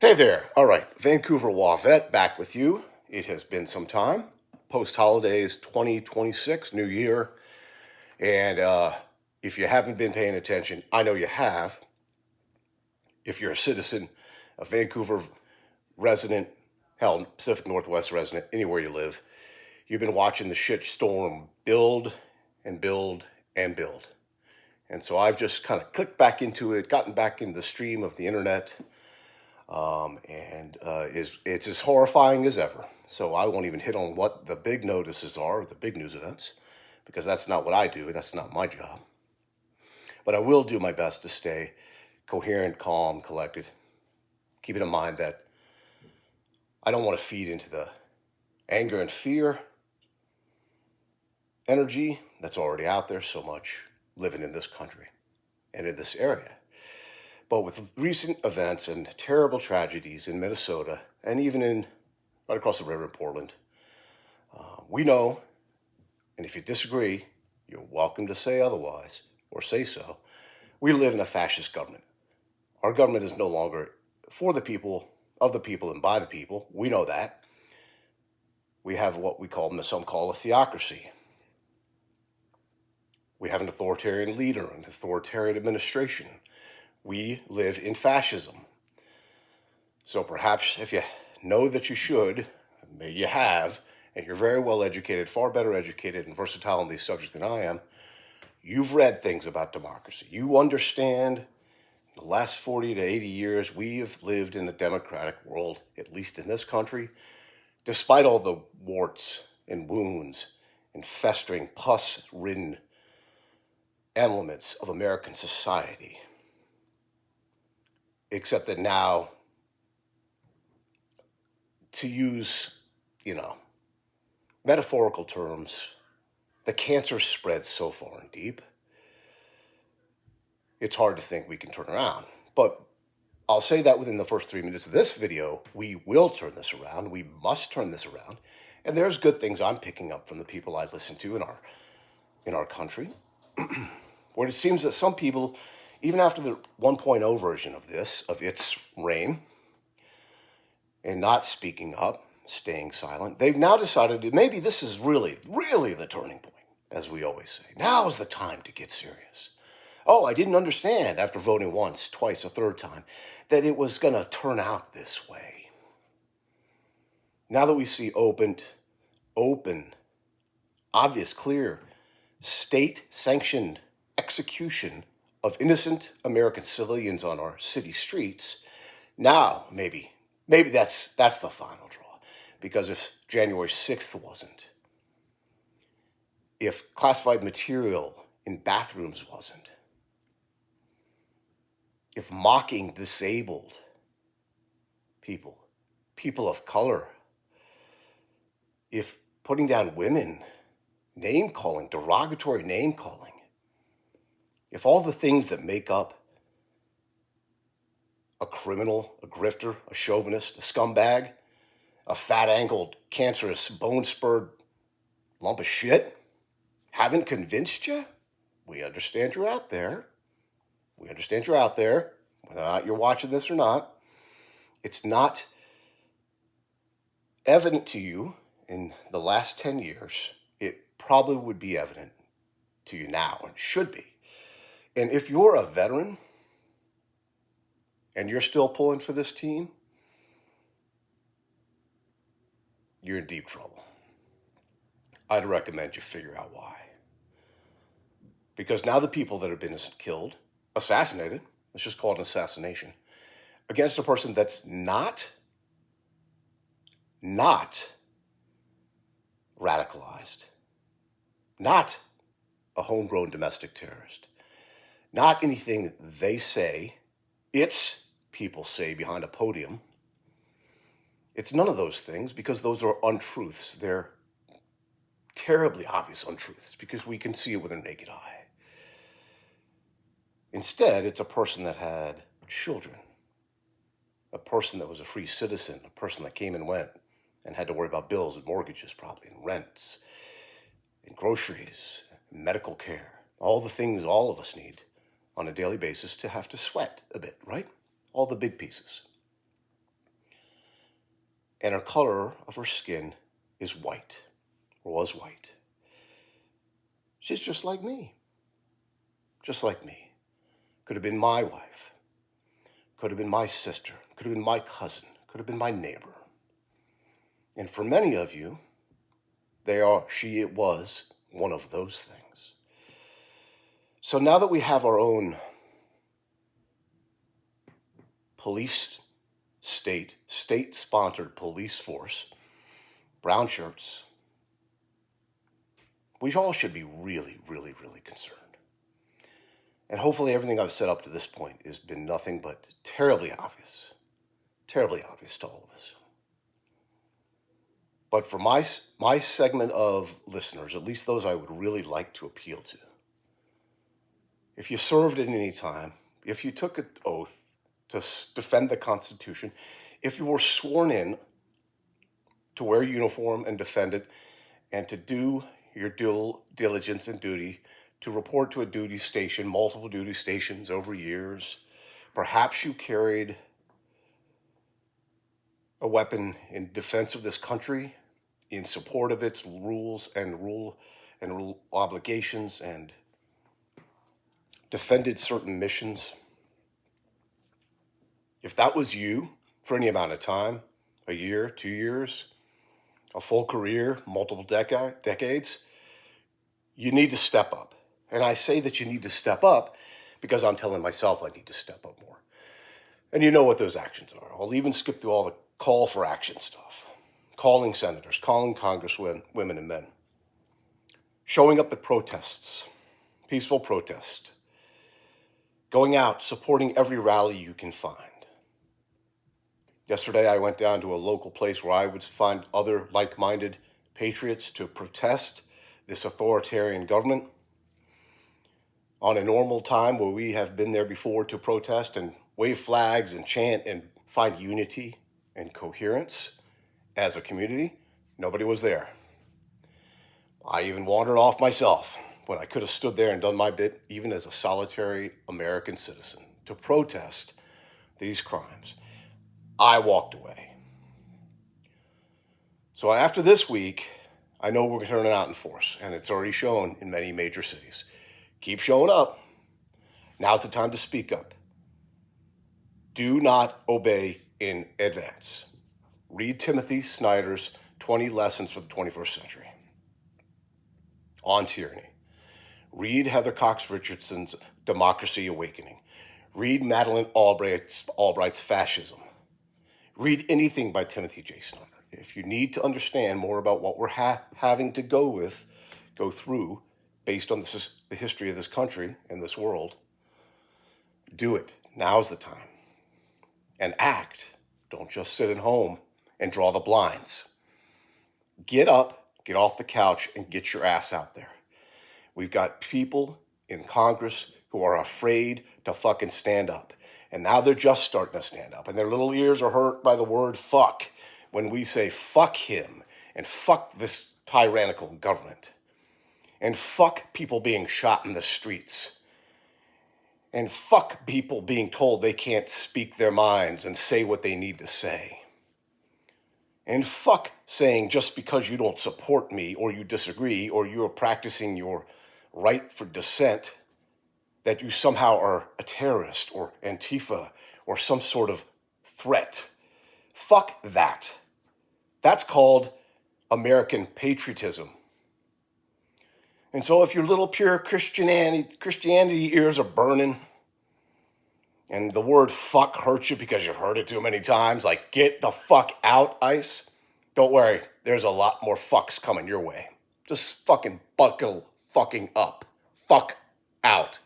Hey there. All right, Vancouver Wavette back with you. It has been some time. Post holidays 2026, New Year. And if you haven't been paying attention, I know you have. If you're a citizen, a Vancouver resident, hell, Pacific Northwest resident, anywhere you live, you've been watching the shit storm build and build and build. And so I've just kind of clicked back into it, gotten back in the stream of the internet, it's as horrifying as ever. So I won't even hit on what the big notices are, the big news events, because that's not what I do. That's not my job. But I will do my best to stay coherent, calm, collected, keeping in mind that I don't want to feed into the anger and fear energy that's already out there so much living in this country and in this area. But with recent events and terrible tragedies in Minnesota and even in right across the river in Portland, we know, and if you disagree, you're welcome to say otherwise or say so. We live in a fascist government. Our government is no longer for the people, of the people, and by the people. We know that. We have what some call a theocracy. We have an authoritarian leader, an authoritarian administration. We live in fascism. So perhaps if you know that you should, maybe you have, and you're very well educated, far better educated and versatile on these subjects than I am, you've read things about democracy. You understand the last 40 to 80 years we have lived in a democratic world, at least in this country, despite all the warts and wounds and festering pus-ridden elements of American society. Except that now, to use, metaphorical terms, the cancer spreads so far and deep, it's hard to think we can turn around. But I'll say that within the first 3 minutes of this video, we will turn this around. We must turn this around. And there's good things I'm picking up from the people I listen to in our country, where it seems that some people, even after the 1.0 version of this, of its reign, and not speaking up, staying silent, they've now decided that maybe this is really, really the turning point, as we always say. Now is the time to get serious. Oh, I didn't understand after voting once, twice, a third time, that it was going to turn out this way. Now that we see open, obvious, clear, state-sanctioned execution of innocent American civilians on our city streets, now maybe that's the final draw. Because if January 6th wasn't, if classified material in bathrooms wasn't, if mocking disabled people of color, if putting down women, name-calling, derogatory name-calling, if all the things that make up a criminal, a grifter, a chauvinist, a scumbag, a fat-angled, cancerous, bone-spurred lump of shit haven't convinced you, we understand you're out there. We understand you're out there, whether or not you're watching this or not. It's not evident to you in the last 10 years. It probably would be evident to you now and should be. And if you're a veteran and you're still pulling for this team, you're in deep trouble. I'd recommend you figure out why. Because now the people that have been killed, assassinated, let's just call it an assassination, against a person that's not radicalized, not a homegrown domestic terrorist, not anything they say, it's people say behind a podium. It's none of those things, because those are untruths. They're terribly obvious untruths because we can see it with our naked eye. Instead, it's a person that had children, a person that was a free citizen, a person that came and went and had to worry about bills and mortgages probably, and rents, and groceries, and medical care, all the things all of us need on a daily basis to have to sweat a bit, right? All the big pieces. and her color of her skin is white, or was white. She's just like me. Just like me. Could have been my wife. Could have been my sister. Could have been my cousin. Could have been my neighbor. And for many of you, it was one of those things. So now that we have our own police state-sponsored police force, brown shirts, we all should be really, really, really concerned. And hopefully everything I've said up to this point has been nothing but terribly obvious to all of us. But for my segment of listeners, at least those I would really like to appeal to, if you served at any time, if you took an oath to defend the Constitution, if you were sworn in to wear a uniform and defend it, and to do your due diligence and duty to report to a duty station, multiple duty stations over years, perhaps you carried a weapon in defense of this country, in support of its rules and rule obligations, and defended certain missions. If that was you for any amount of time, a year, 2 years, a full career, multiple decades, you need to step up. And I say that you need to step up because I'm telling myself I need to step up more. And you know what those actions are. I'll even skip through all the call for action stuff. Calling senators, calling congresswomen, women and men. Showing up at protests, peaceful protest. Going out, supporting every rally you can find. Yesterday I went down to a local place where I would find other like-minded patriots to protest this authoritarian government. On a normal time where we have been there before to protest and wave flags and chant and find unity and coherence as a community, nobody was there. I even wandered off myself when I could have stood there and done my bit, even as a solitary American citizen, to protest these crimes. I walked away. So after this week, I know we're turning out in force, and it's already shown in many major cities. Keep showing up. Now's the time to speak up. Do not obey in advance. Read Timothy Snyder's 20 Lessons for the 21st Century on tyranny. Read Heather Cox Richardson's Democracy Awakening. Read Madeleine Albright's Fascism. Read anything by Timothy J. Snyder. If you need to understand more about what we're having to go through, based on the history of this country and this world, do it. Now's the time. And act. Don't just sit at home and draw the blinds. Get up, get off the couch, and get your ass out there. We've got people in Congress who are afraid to fucking stand up. And now they're just starting to stand up. And their little ears are hurt by the word fuck when we say fuck him and fuck this tyrannical government. And fuck people being shot in the streets. And fuck people being told they can't speak their minds and say what they need to say. And fuck saying just because you don't support me or you disagree or you're practicing your right for dissent that you somehow are a terrorist or Antifa or some sort of threat. Fuck that. That's called American patriotism. And so if your little pure Christianity ears are burning and the word fuck hurts you because you've heard it too many times, like get the fuck out, ICE, don't worry, there's a lot more fucks coming your way. Just fucking buckle fucking up. Fuck out.